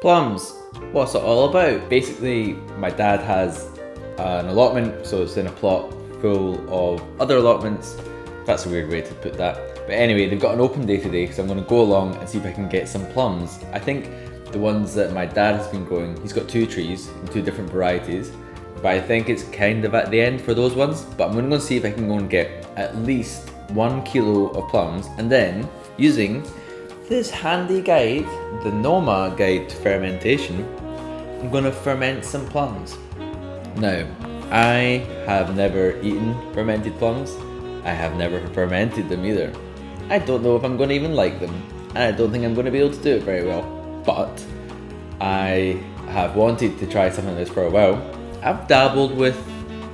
Plums, what's it all about? Basically, my dad has an allotment, so it's in a plot full of other allotments. That's a weird way to put that. But anyway, they've got an open day today, so I'm going to go along and see if I can get some plums. I think the ones that my dad has been growing, he's got 2 trees, 2 different varieties, but I think it's kind of at the end for those ones. But I'm going to go and see if I can go and get at least 1 kilo of plums, and then using this handy guide, the Noma guide to fermentation, I'm going to ferment some plums. Now, I have never eaten fermented plums. I have never fermented them either. I don't know if I'm going to even like them, and I don't think I'm going to be able to do it very well. But I have wanted to try something like this for a while. I've dabbled with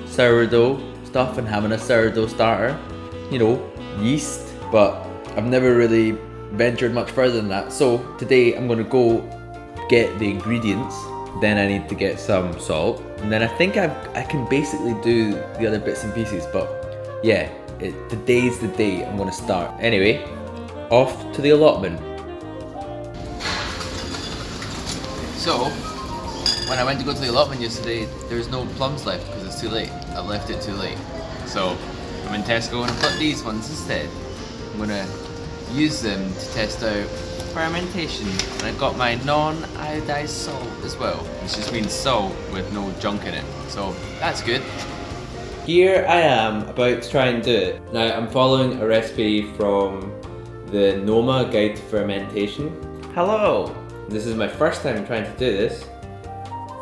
sourdough stuff and having a sourdough starter, you know, yeast, but I've never really ventured much further than that. So today I'm going to go get the ingredients, then I need to get some salt, and then I think I can basically do the other bits and pieces. But yeah, today's the day I'm going to start. Anyway, off to the allotment. So when I went to go to the allotment yesterday, there's no plums left because it's too late. I left it too late. So I'm in Tesco and I've got these ones instead. I'm going to use them to test out fermentation, and I got my non-iodized salt as well, which just means salt with no junk in it, so that's good. Here I am about to try and do it. Now I'm following a recipe from the Noma guide to fermentation. Hello! This is my first time trying to do this,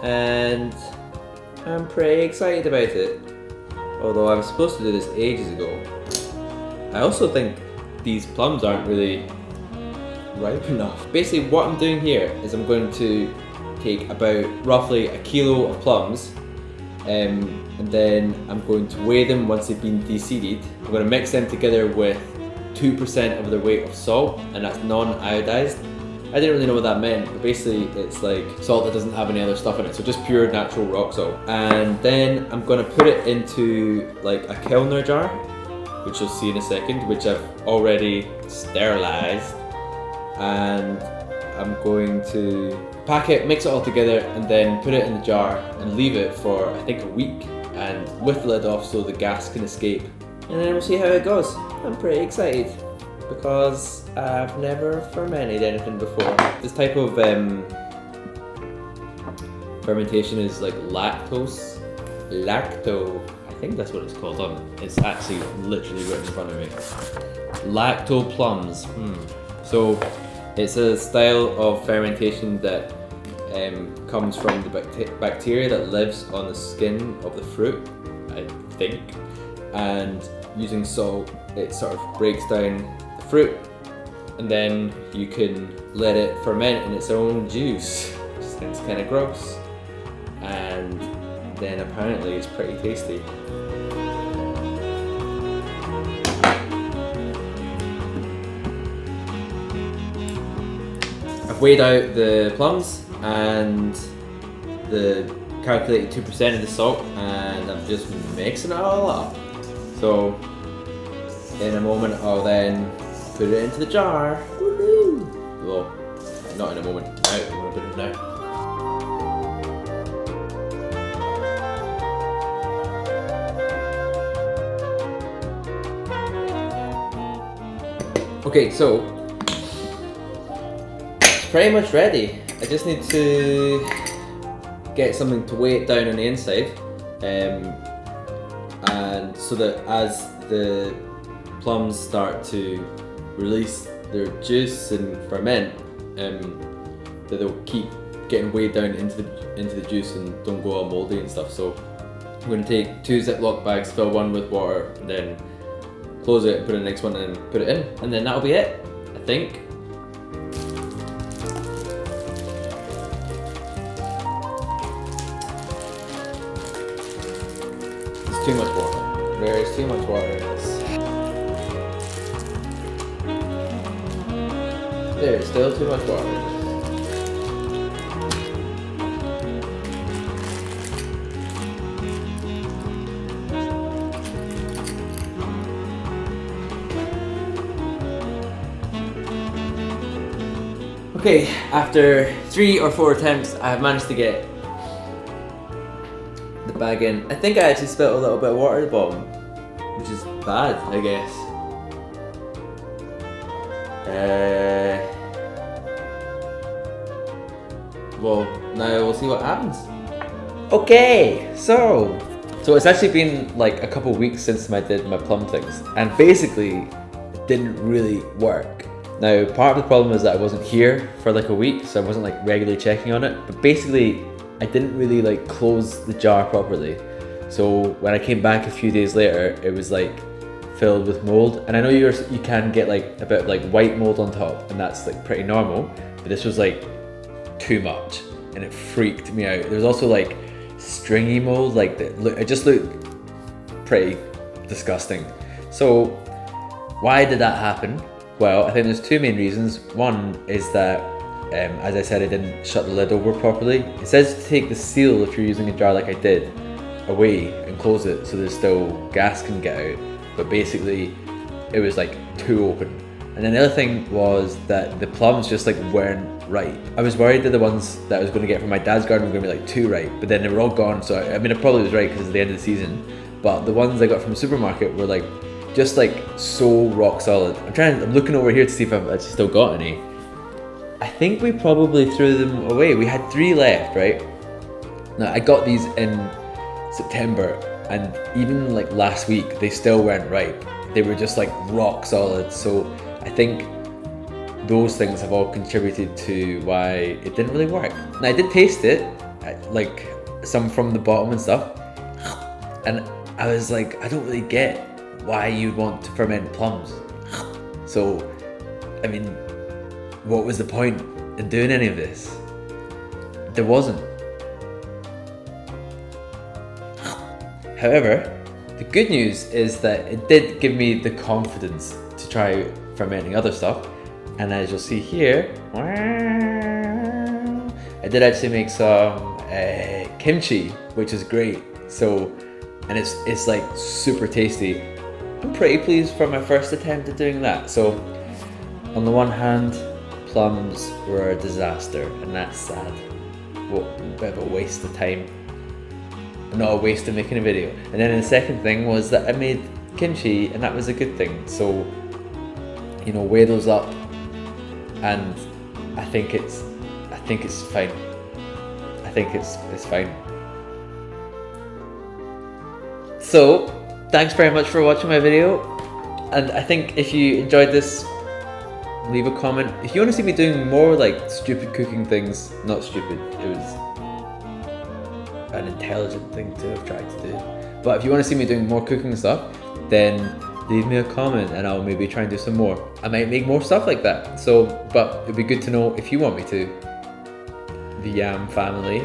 and I'm pretty excited about it, although I was supposed to do this ages ago. I also think these plums aren't really ripe enough. Basically what I'm doing here is I'm going to take about roughly 1 kilo of plums, and then I'm going to weigh them once they've been de-seeded. I'm going to mix them together with 2% of their weight of salt, and that's non-iodized. I didn't really know what that meant, but basically it's like salt that doesn't have any other stuff in it, so just pure natural rock salt. And then I'm going to put it into like a Kellner jar, which you'll see in a second, which I've already sterilized, and I'm going to pack it, mix it all together, and then put it in the jar and leave it for I think a week, and with the lid off so the gas can escape, and then we'll see how it goes. I'm pretty excited because I've never fermented anything before. This type of fermentation is like Lacto. I think that's what it's called it's actually literally written in front of me. Lacto plums. So it's a style of fermentation that comes from the bacteria that lives on the skin of the fruit, I think, and using salt it sort of breaks down the fruit, and then you can let it ferment in its own juice, which sounds kind of gross, and then apparently it's pretty tasty. I've weighed out the plums and the calculated 2% of the salt, and I'm just mixing it all up. So in a moment I'll then put it into the jar. Woohoo! Well, not in a moment, now I'm going to put it now. Okay, so it's pretty much ready. I just need to get something to weigh it down on the inside, and so that as the plums start to release their juice and ferment, that they'll keep getting weighed down into the juice and don't go all moldy and stuff. So I'm going to take 2 Ziploc bags, fill one with water, and then close it, put in the next one and put it in, and then that'll be it, I think. It's too much water. There is too much water in this. There's still too much water in this. Okay, after 3 or 4 attempts, I have managed to get the bag in. I think I actually spilled a little bit of water at the bottom, which is bad, I guess. Well, now we'll see what happens. Okay, so it's actually been like a couple weeks since I did my plum things, and basically it didn't really work. Now, part of the problem is that I wasn't here for like a week, so I wasn't like regularly checking on it, but basically I didn't really like close the jar properly. So when I came back a few days later, it was like filled with mold, and I know you can get like a bit of like white mold on top, and that's like pretty normal, but this was like too much, and it freaked me out. There was also like stringy mold, like it just looked pretty disgusting. So why did that happen? Well, I think there's 2 main reasons. One is that, as I said, I didn't shut the lid over properly. It says to take the seal, if you're using a jar like I did, away and close it so there's still gas can get out. But basically, it was like too open. And then the other thing was that the plums just like weren't ripe. I was worried that the ones that I was going to get from my dad's garden were going to be like too ripe, but then they were all gone. So I mean, I probably was right because it's the end of the season. But the ones I got from the supermarket were like just like so rock solid. I'm looking over here to see if I've actually still got any. I think we probably threw them away. We had 3 left, right? Now I got these in September, and even like last week they still weren't ripe. They were just like rock solid. So I think those things have all contributed to why it didn't really work. Now I did taste it, like some from the bottom and stuff, and I was like, I don't really get why you'd want to ferment plums. So, I mean, what was the point in doing any of this? There wasn't. However, the good news is that it did give me the confidence to try fermenting other stuff. And as you'll see here, I did actually make some kimchi, which is great. So, and it's like super tasty. I'm pretty pleased for my first attempt at doing that. So, on the one hand, plums were a disaster, and that's sad. Well, a bit of a waste of time. Not a waste of making a video. And then the second thing was that I made kimchi, and that was a good thing. So, you know, weigh those up, and I think it's fine. I think it's fine. So, thanks very much for watching my video, and I think if you enjoyed this, leave a comment. If you want to see me doing more like stupid cooking things, not stupid, it was an intelligent thing to have tried to do. But if you want to see me doing more cooking stuff, then leave me a comment and I'll maybe try and do some more. I might make more stuff like that. So, but it'd be good to know if you want me to. The YAM family